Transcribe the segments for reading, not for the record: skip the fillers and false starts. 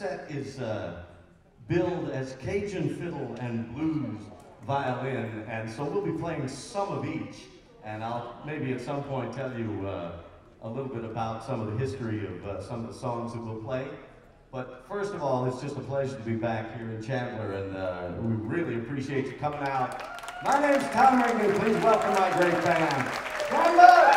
set is billed as Cajun fiddle and blues violin, and so we'll be playing some of each. And I'll maybe at some point tell you a little bit about some of the history of some of the songs that we'll play. But first of all, it's just a pleasure to be back here in Chandler, and we really appreciate you coming out. My name's Tom Ringley. Please welcome my great band, Chandler!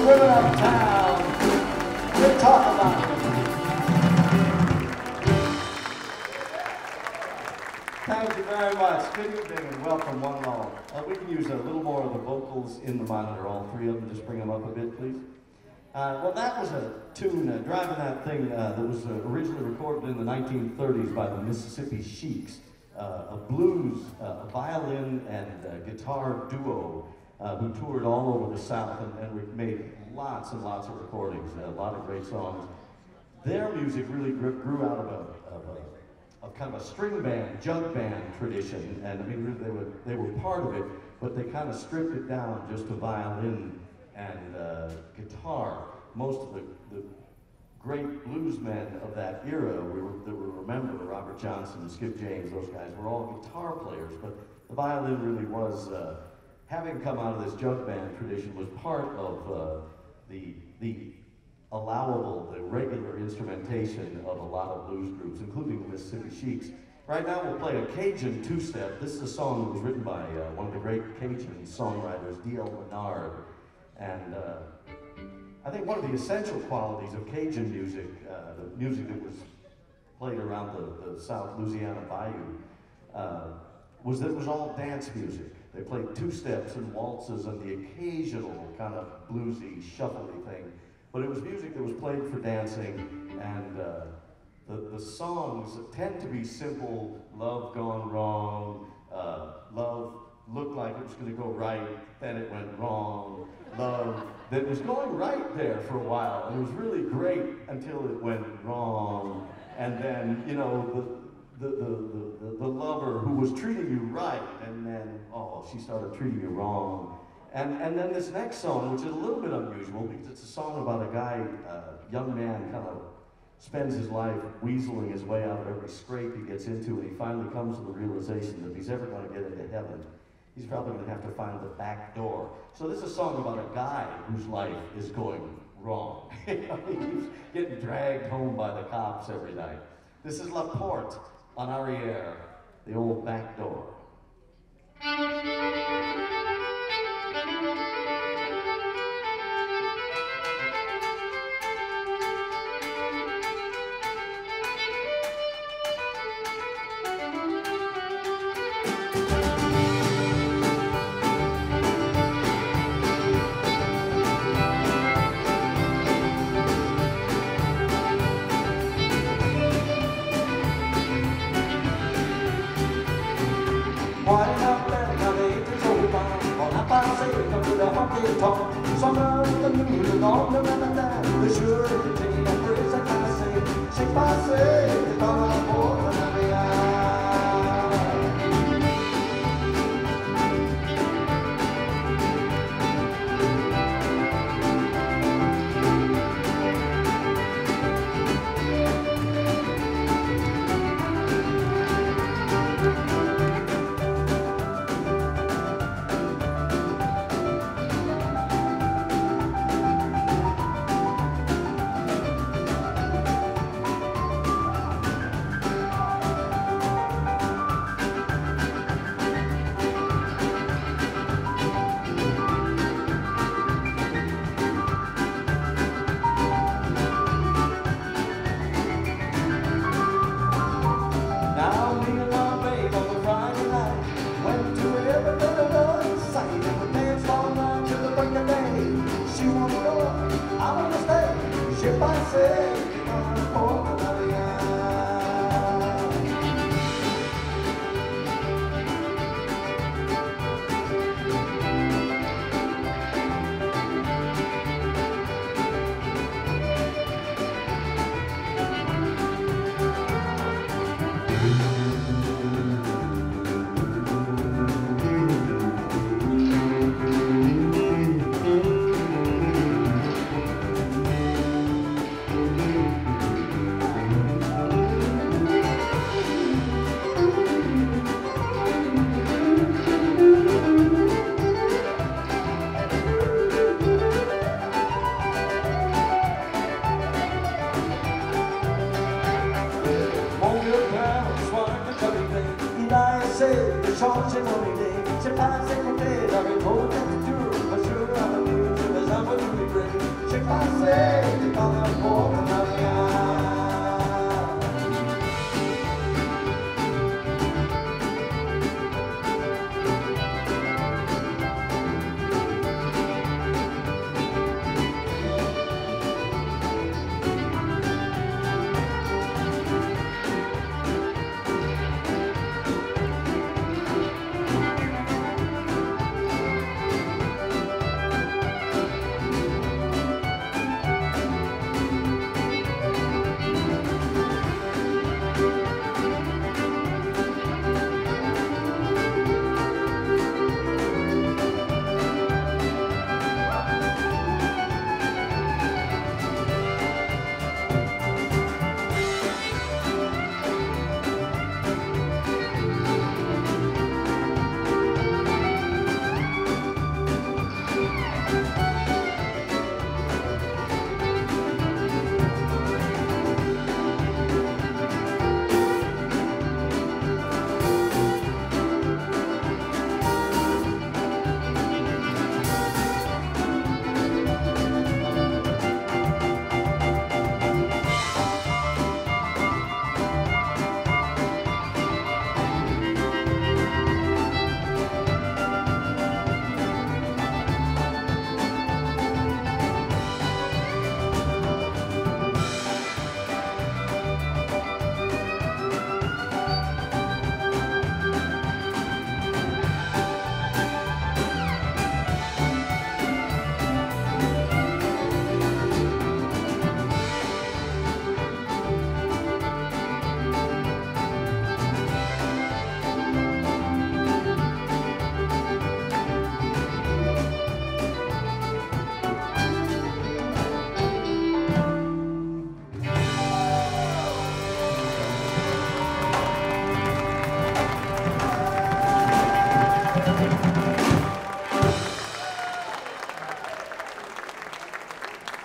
River of town. We're talking about it. Thank you very much. Good evening and welcome one and all. We can use a little more of the vocals in the monitor, all three of them. Just bring them up a bit, please. Well, that was a tune, Driving That Thing, that was originally recorded in the 1930s by the Mississippi Sheiks, a blues, a violin and guitar duo who toured all over the South and made lots and lots of recordings, a lot of great songs. Their music really grew out of kind of a string band, jug band tradition, and I mean, really they were part of it, but they kind of stripped it down just to violin and guitar. Most of the great blues men of that era that we remember, Robert Johnson, Skip James, those guys were all guitar players, but the violin really was, having come out of this jug band tradition, was part of the allowable, the regular instrumentation of a lot of blues groups, including the Mississippi Sheiks. Right now we'll play a Cajun two-step. This is a song that was written by one of the great Cajun songwriters, D.L. Menard. And I think one of the essential qualities of Cajun music, the music that was played around the South Louisiana Bayou, was that it was all dance music. They played two-steps and waltzes and the occasional kind of bluesy, shuffly thing. But it was music that was played for dancing, and the songs tend to be simple, love gone wrong, love looked like it was going to go right, then it went wrong, love that was going right there for a while, and it was really great until it went wrong, and then, you know, the lover who was treating you right, and then, oh, she started treating you wrong. And then this next song, which is a little bit unusual, because it's a song about a guy, young man, kind of spends his life weaseling his way out of every scrape he gets into, and he finally comes to the realization that if he's ever going to get into heaven, he's probably going to have to find the back door. So this is a song about a guy whose life is going wrong. He keeps getting dragged home by the cops every night. This is La Porte en arrière, the old back door. talk. Summer in the moon and all the weather that the sure entertain and praise I can say. Shake my say, the color for the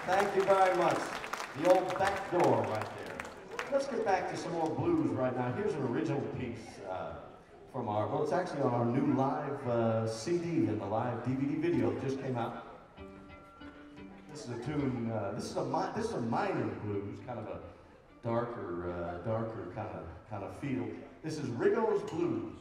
Thank you very much. The old back door right there. Let's get back to some more blues right now. Here's an original piece from our, well, it's actually on our new live CD and the live DVD video that just came out. This is a tune, this is a minor blues, kind of a darker kind of feel. This is Rigo's Blues.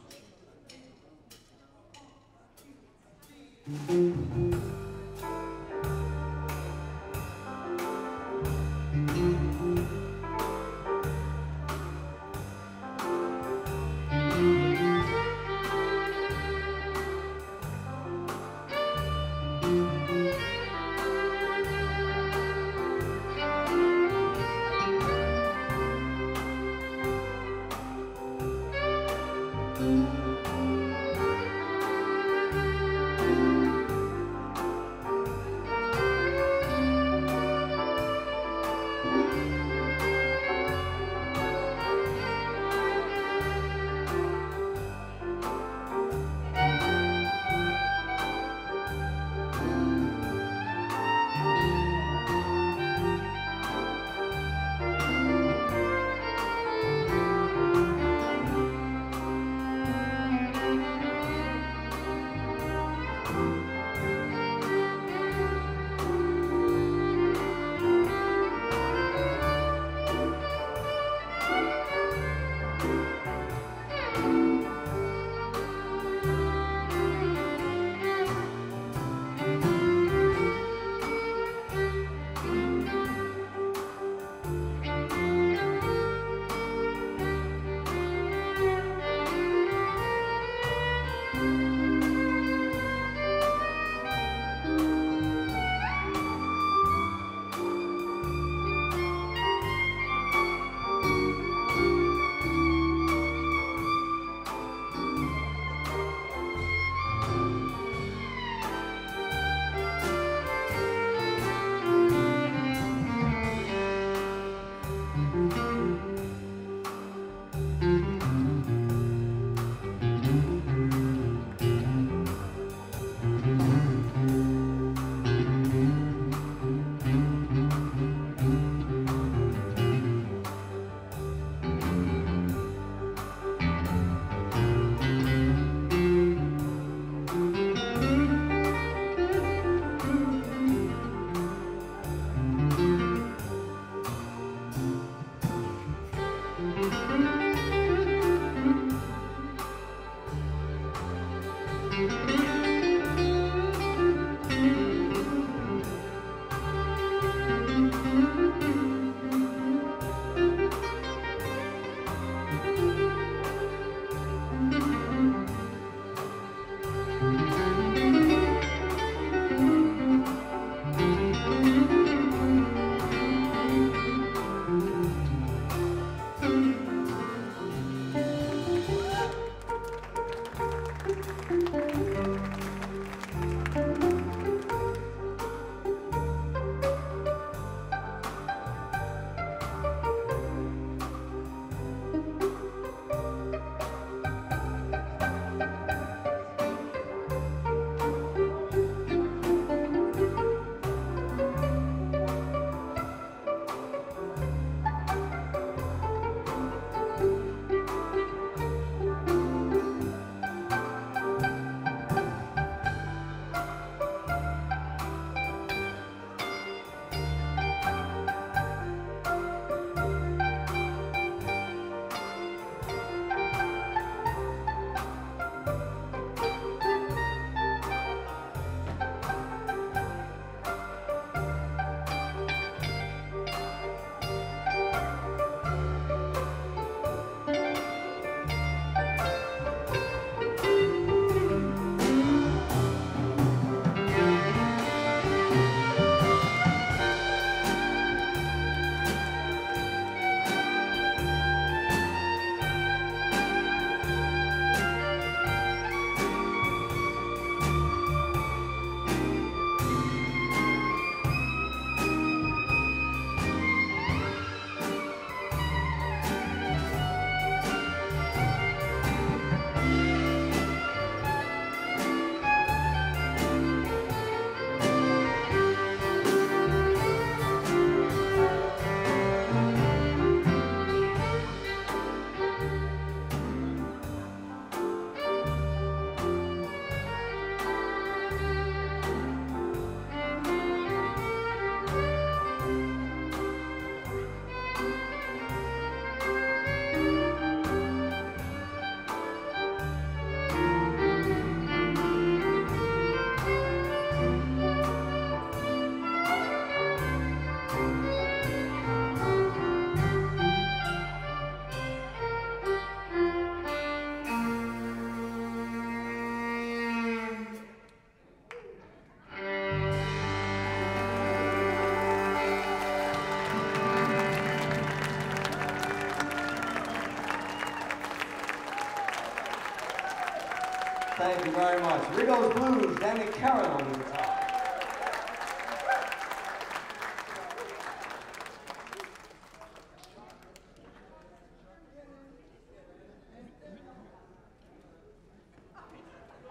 Thank you very much. Rigo's Blues, Danny Carron on the guitar.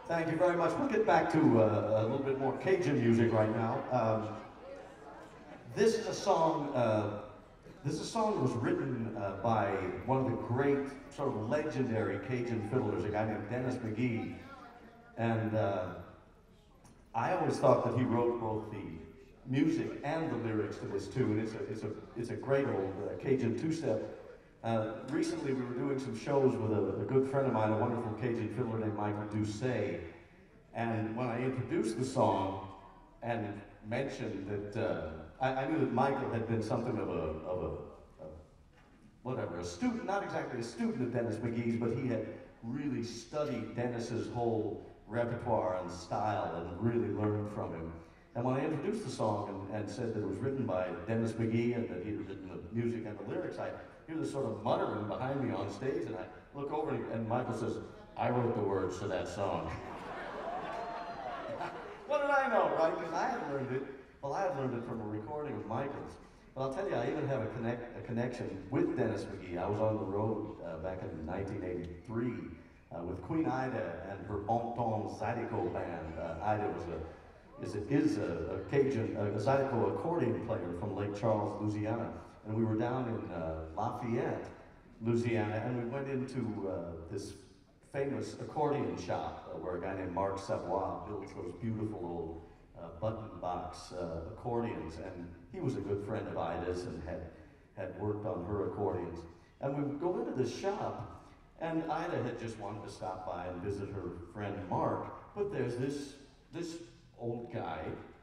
Thank you very much. We'll get back to a little bit more Cajun music right now. This is a song that was written by one of the great, sort of legendary Cajun fiddlers, a guy named Dennis McGee. And I always thought that he wrote both the music and the lyrics to this tune. It's a great old Cajun two-step. Recently we were doing some shows with a good friend of mine, a wonderful Cajun fiddler named Michael Doucet. And when I introduced the song and mentioned that, I knew that Michael had been something of a student, not exactly a student of Dennis McGee's, but he had really studied Dennis's whole repertoire and style and really learned from him. And when I introduced the song and said that it was written by Dennis McGee and that he had written the music and the lyrics, I hear this sort of muttering behind me on stage, and I look over and Michael says, "I wrote the words to that song." What did I know, right? Because I had learned it. Well, I had learned it from a recording of Michael's. But I'll tell you, I even have a connection with Dennis McGee. I was on the road back in 1983 with Queen Ida and her Bon Ton Zydeco band. Ida is a Cajun, a Zydeco accordion player from Lake Charles, Louisiana. And we were down in Lafayette, Louisiana, and we went into this famous accordion shop where a guy named Mark Savoie builds those beautiful old button box accordions, and he was a good friend of Ida's and had worked on her accordions. And we would go into this shop, and Ida had just wanted to stop by and visit her friend Mark, but there's this old guy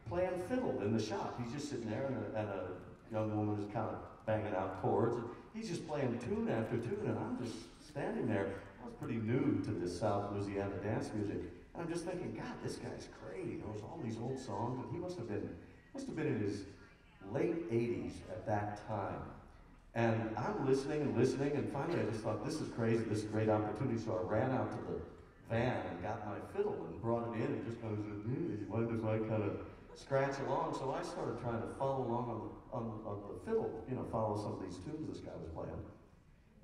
playing fiddle in the shop. He's just sitting there, and a young woman is kind of banging out chords, and he's just playing tune after tune, and I'm just standing there. I was pretty new to this South Louisiana dance music, and I'm just thinking, God, this guy's great. He knows all these old songs, and he must have been in his late 80s at that time. And I'm listening, and finally I just thought, this is crazy, this is a great opportunity, so I ran out to the van and got my fiddle and brought it in and just kind of said, you mind if I kind of scratch along? So I started trying to follow along on the fiddle, follow some of these tunes this guy was playing.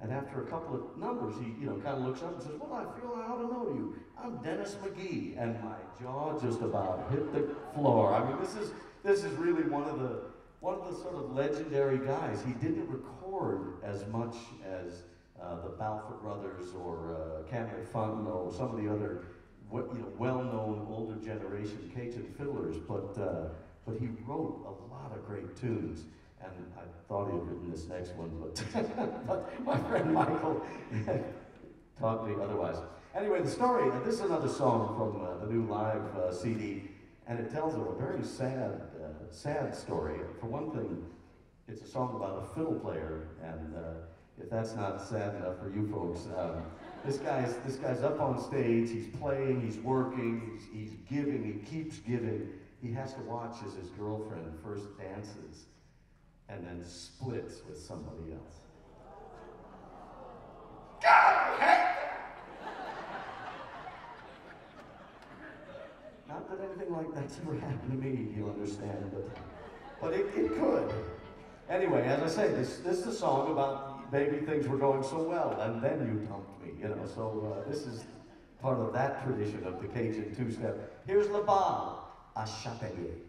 And after a couple of numbers, he, kind of looks up and says, "Well, I feel how to know you. I'm Dennis McGee." And my jaw just about hit the floor. I mean, this is really one of the sort of legendary guys. He didn't record as much as the Balfour Brothers or Cameron Fun or some of the other, well-known older generation Cajun fiddlers, but he wrote a lot of great tunes. And I thought he had written this next one, but my friend Michael taught me otherwise. Anyway, the story, this is another song from the new live CD, and it tells a very sad story. For one thing, it's a song about a fiddle player, and if that's not sad enough for you folks, this guy's up on stage, he's playing, he's working, he's giving, he keeps giving. He has to watch as his girlfriend first dances and then splits with somebody else. God, I hate that! Not that anything like that's ever happened to me, you understand, but it could. Anyway, as I say, this is a song about maybe things were going so well, and then you dumped me, so this is part of that tradition of the Cajun two-step. Here's La Balle à Chapelier.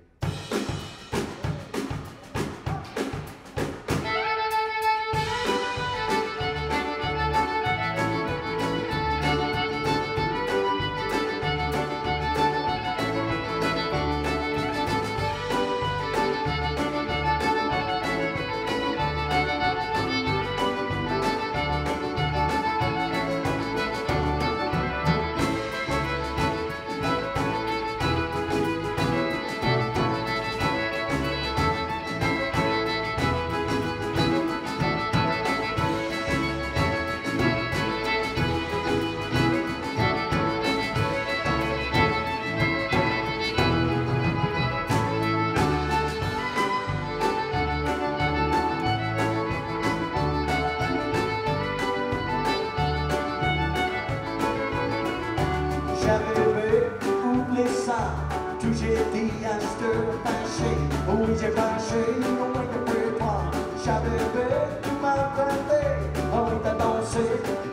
Tout j'ai dit à ce fâché, oui j'ai fâché, on m'a que toi. J'avais fait, tu m'as fait, on t'a dansé,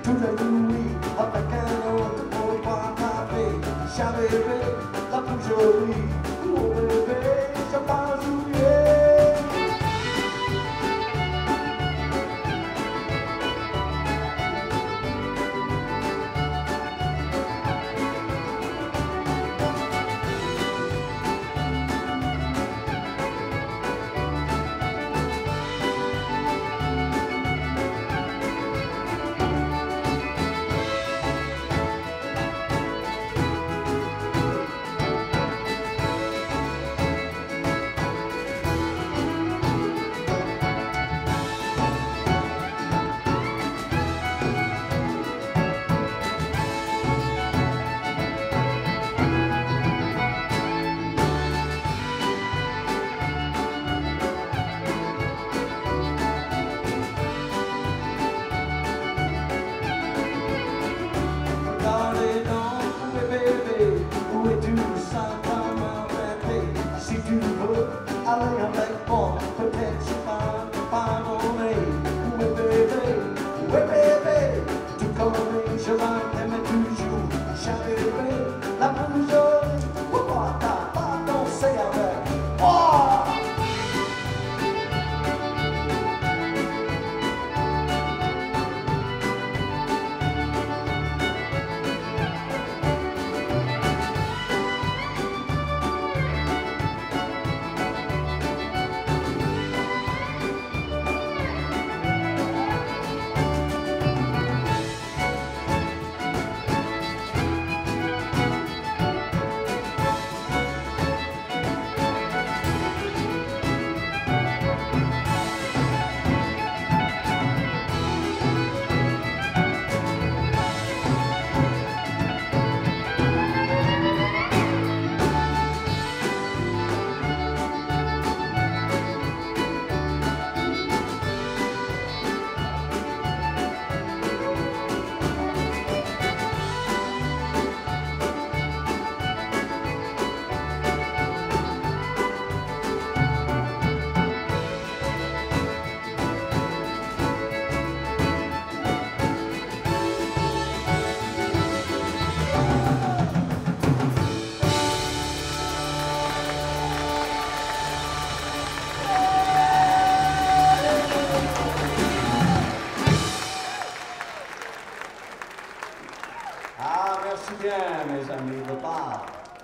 tout le nuit, avec un autre pour boire café. J'avais fait, la plus jolie, oh bébé, j'ai pas oublié.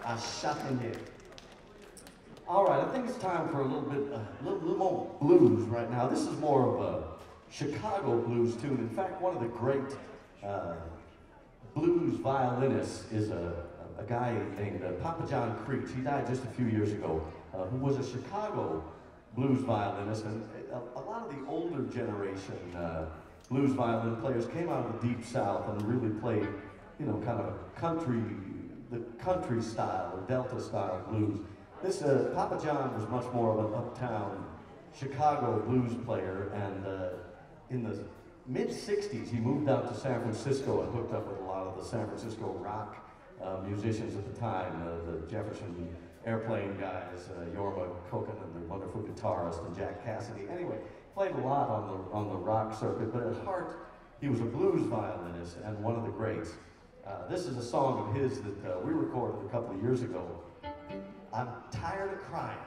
I shot in here. All right, I think it's time for a little bit, little more blues right now. This is more of a Chicago blues tune. In fact, one of the great blues violinists is a guy named Papa John Creech. He died just a few years ago, who was a Chicago blues violinist. And a lot of the older generation blues violin players came out of the Deep South and really played, you know, kind of the country style or Delta style blues. This Papa John was much more of an uptown Chicago blues player, and in the mid-'60s he moved out to San Francisco and hooked up with a lot of the San Francisco rock musicians at the time, the Jefferson Airplane guys, Yorma Koken and the wonderful guitarist, and Jack Cassidy. Anyway, played a lot on the rock circuit, but at heart he was a blues violinist and one of the greats. This is a song of his that we recorded a couple of years ago. I'm tired of crying.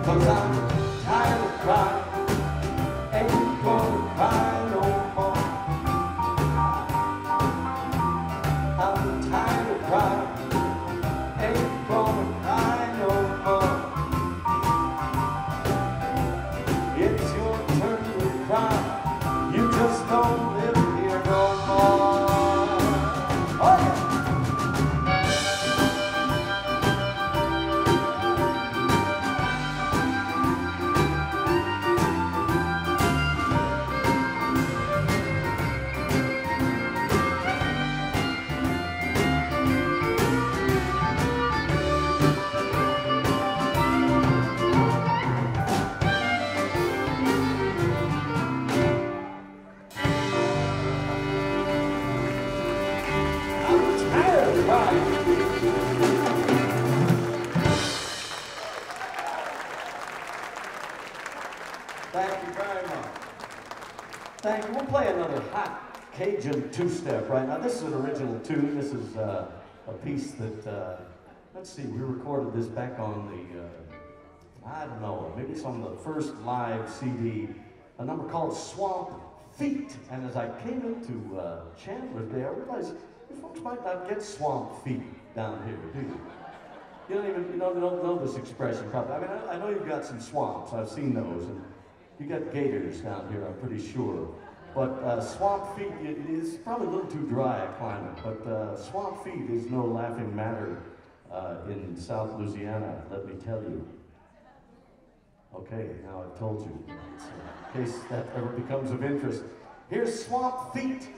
Cause I'm tired of crying, ain't gonna cry no more. Thank you very much. Thank you. We'll play another hot Cajun two-step right now. This is an original tune. This is a piece that, let's see, we recorded this back on the, I don't know, maybe it's on the first live CD, a number called Swamp Feet. And as I came into Chandler's Day, I realized you folks might not get swamp feet down here, do you? You don't know this expression probably. I mean, I know you've got some swamps. I've seen those. And you got gators down here, I'm pretty sure. But swamp feet is probably a little too dry a climate, but swamp feet is no laughing matter in South Louisiana, let me tell you. Okay, now I've told you, in case that ever becomes of interest. Here's Swamp Feet.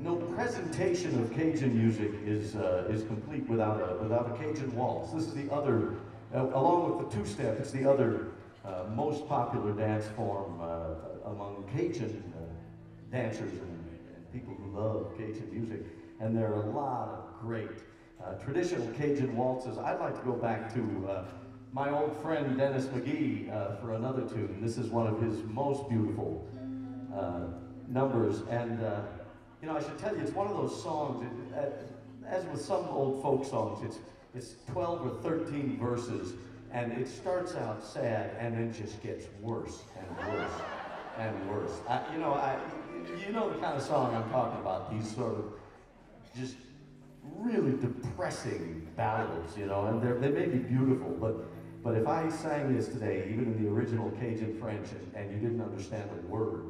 no presentation of Cajun music is complete without a Cajun waltz. This is the other, along with the two-step, it's the other most popular dance form among Cajun dancers and people who love Cajun music. And there are a lot of great traditional Cajun waltzes. I'd like to go back to my old friend Dennis McGee for another tune. This is one of his most beautiful numbers. And you know, I should tell you, it's one of those songs, as with some old folk songs, it's 12 or 13 verses, and it starts out sad and then just gets worse and worse and worse. You know the kind of song I'm talking about, these sort of just really depressing ballads, you know, and they may be beautiful, but if I sang this today, even in the original Cajun French, and you didn't understand a word,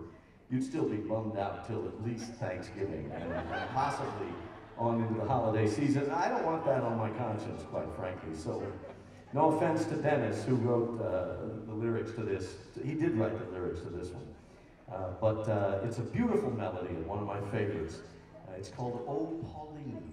you'd still be bummed out till at least Thanksgiving and possibly on into the holiday season. I don't want that on my conscience, quite frankly. So, no offense to Dennis, who wrote the lyrics to this. He did write the lyrics to this one. But it's a beautiful melody and one of my favorites. It's called Oh Pauline.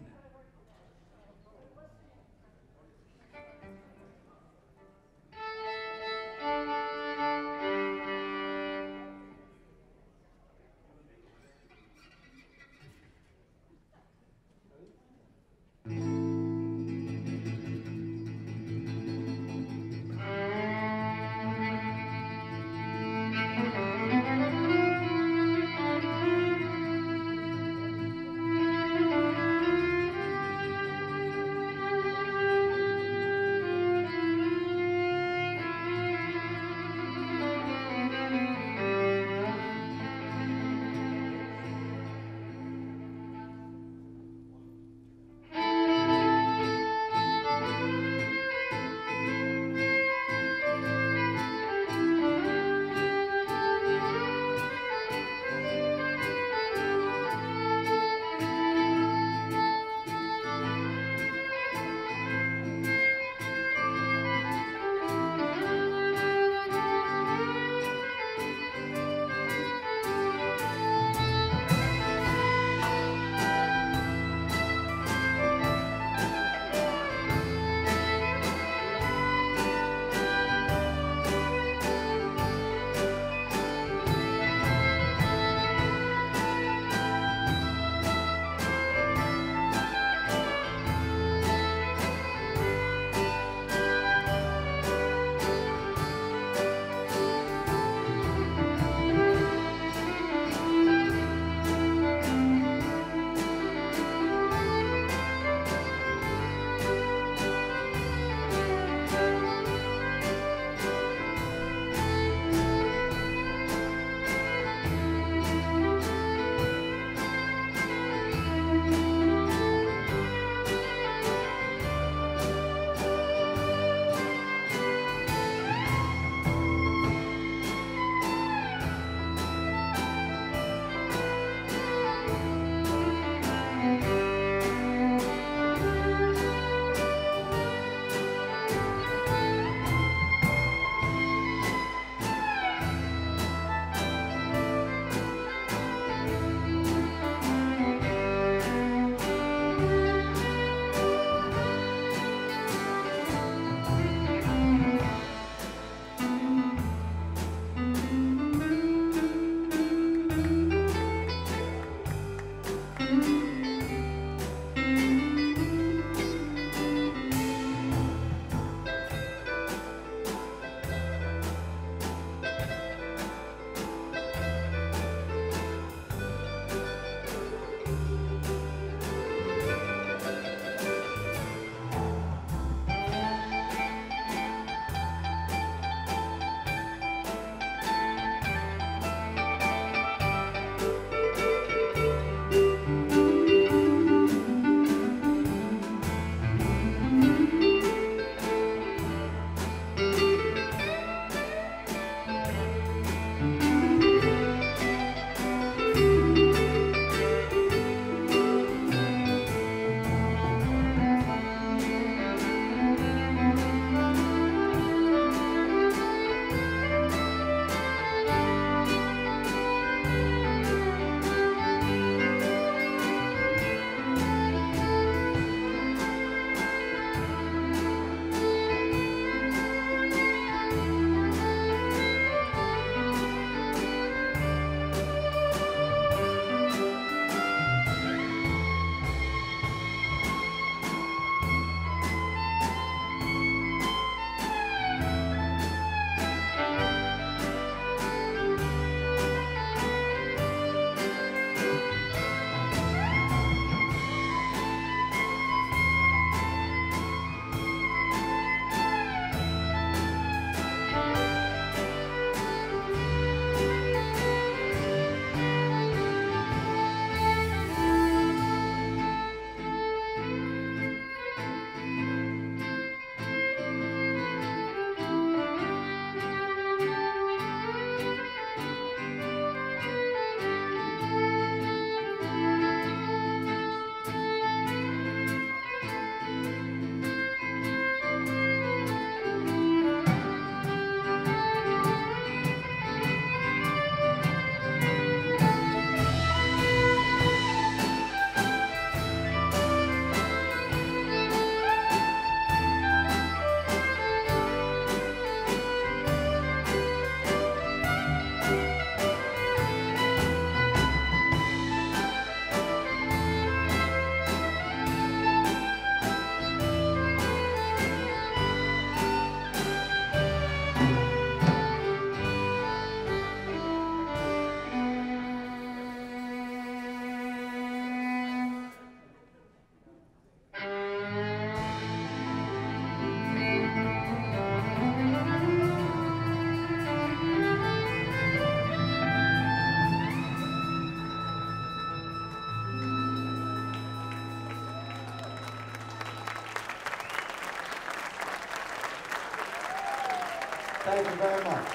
Thank you very much.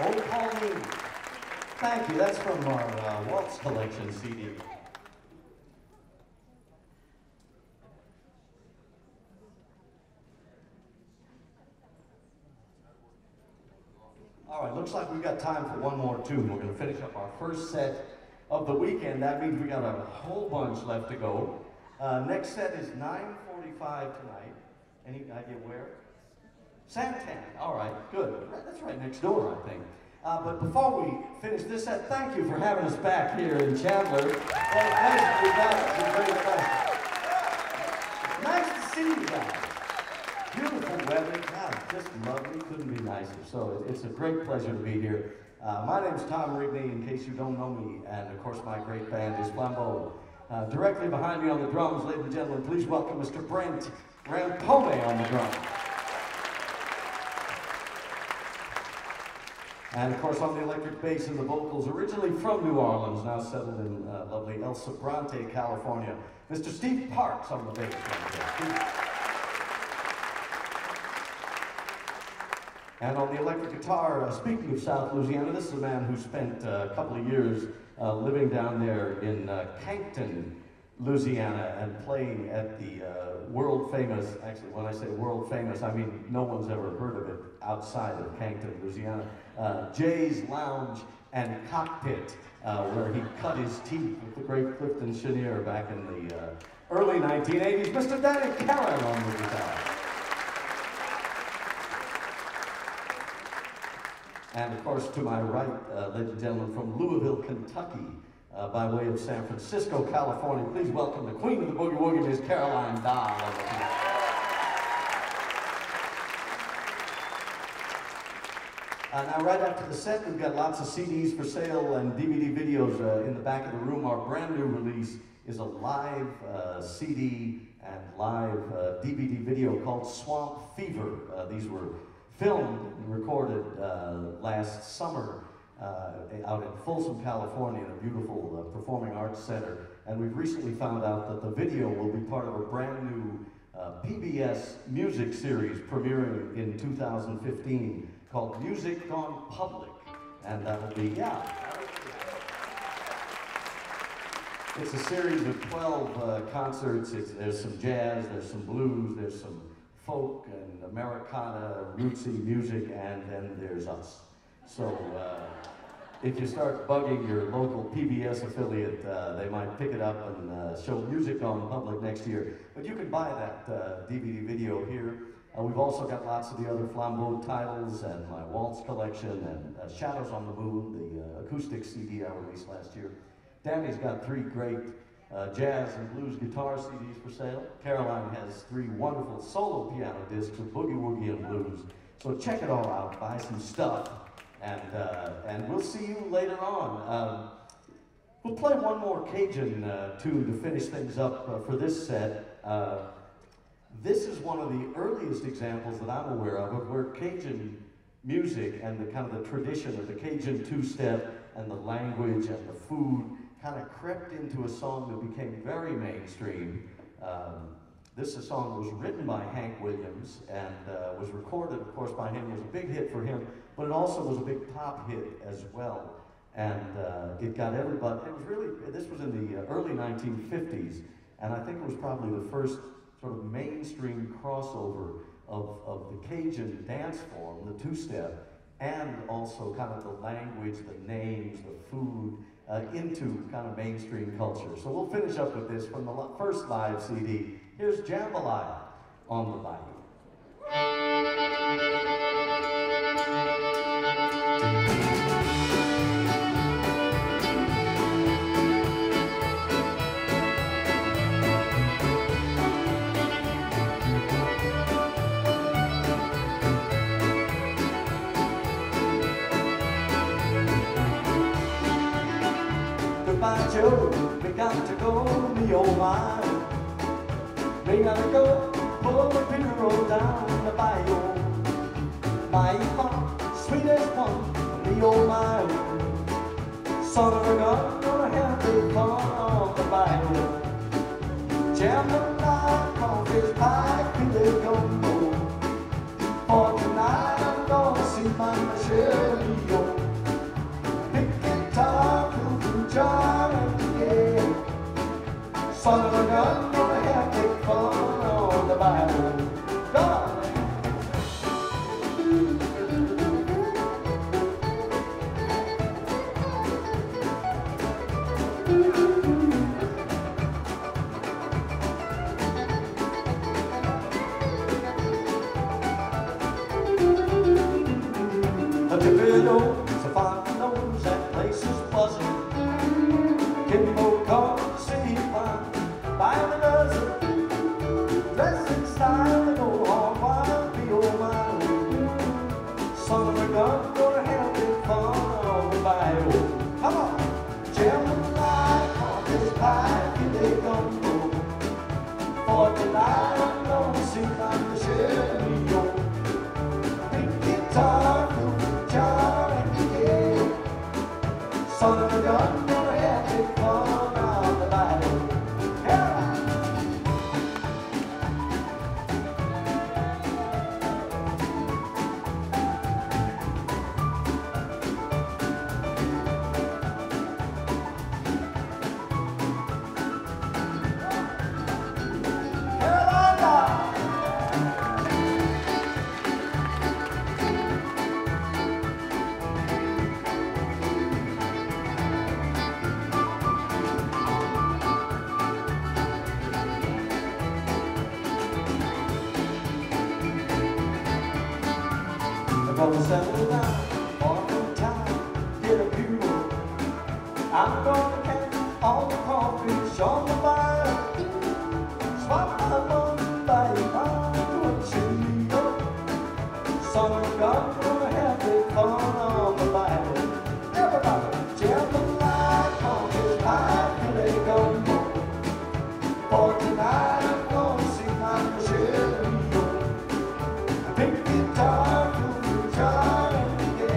Old Pauline. Thank you. That's from our Waltz Collection CD. All right, looks like we've got time for one more tune. We're going to finish up our first set of the weekend. That means we got a whole bunch left to go. Next set is 9:45 tonight. Any idea where? Santan. All right, good. That's right next door, I think. But before we finish this set, thank you for having us back here in Chandler. What a pleasure to be back. It's a great pleasure. Nice to see you guys. Beautiful weather. God, just lovely. Couldn't be nicer. So it's a great pleasure to be here. My name's Tom Rigney, in case you don't know me, and of course my great band is Flambeau. Directly behind me on the drums, ladies and gentlemen, please welcome Mr. Brent Rampone on the drums. And of course on the electric bass and the vocals, originally from New Orleans, now settled in lovely El Sobrante, California, Mr. Steve Parks on the bass. And on the electric guitar, speaking of South Louisiana, this is a man who spent a couple of years living down there in Cancton, Louisiana, and playing at the world famous, actually when I say world famous, I mean no one's ever heard of it outside of Cancton, Louisiana, Jay's Lounge and Cockpit, where he cut his teeth with the great Clifton Chenier back in the early 1980s. Mr. Danny Callan on the guitar. And of course, to my right, ladies and gentlemen, from Louisville, Kentucky, by way of San Francisco, California, please welcome the queen of the boogie woogie, Ms. Caroline Dahl. Now, right after the set, we've got lots of CDs for sale and DVD videos in the back of the room. Our brand new release is a live CD and live DVD video called Swamp Fever. These were filmed and recorded last summer out in Folsom, California, in a beautiful performing arts center. And we've recently found out that the video will be part of a brand new PBS music series premiering in 2015 called Music Gone Public. And that'll be, it's a series of 12 concerts. There's some jazz, there's some blues, there's some folk and Americana, rootsy music, and then there's us. So if you start bugging your local PBS affiliate, they might pick it up and show Music on Public next year. But you can buy that DVD video here. We've also got lots of the other Flambeau titles and my Waltz collection and Shadows on the Moon, the acoustic CD I released last year. Danny's got 3 great jazz and blues guitar CDs for sale. Caroline has 3 wonderful solo piano discs of boogie woogie and blues. So check it all out, buy some stuff, and we'll see you later on. We'll play one more Cajun tune to finish things up for this set. This is one of the earliest examples that I'm aware of where Cajun music and the kind of the tradition of the Cajun two-step and the language and the food kind of crept into a song that became very mainstream. This song was written by Hank Williams and was recorded, of course, by him. It was a big hit for him, but it also was a big pop hit as well. And it got everybody, it was really, this was in the early 1950s, and I think it was probably the first sort of mainstream crossover of the Cajun dance form, the two-step, and also kind of the language, the names, the food, into kind of mainstream culture. So we'll finish up with this from the first live CD. Here's Jambalaya on the Bayou. Goodbye, Joe, we got to go, me oh my. We gotta go, pull the big road down the bayou. My fun, sweetest one, me oh my. Son of a gun, gonna have big fun on the bayou. Jambalaya, coffee's pie, feel it go. For tonight I'm gonna see my Son of a gun, gonna have big fun on the Bible. Go! A tippy nose, a fine nose, that place is buzzing. Kimbo cars, city fine, by the dozen. Dress in style, they go hard, wild, be oh my. Son of a gun, gonna have big fun on the bayou. Come on! Jambalaya, crawfish pie, filet gumbo. For tonight, I'm gonna sing like the Chevy. Big guitar, son of a gun, gonna have big fun on the Bible. I'm gonna settle down for a time, get a pew. I'm gonna catch all the crawfish on the fire. Swap my money by what you know. Son of a gun, gonna have big fun on the Bible. Everybody, jambalaya, crawfish pie, filet gumbo. For tonight, I'm gonna sing like the Chevy. Big guitar, John, yeah.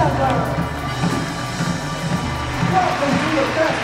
Welcome to the best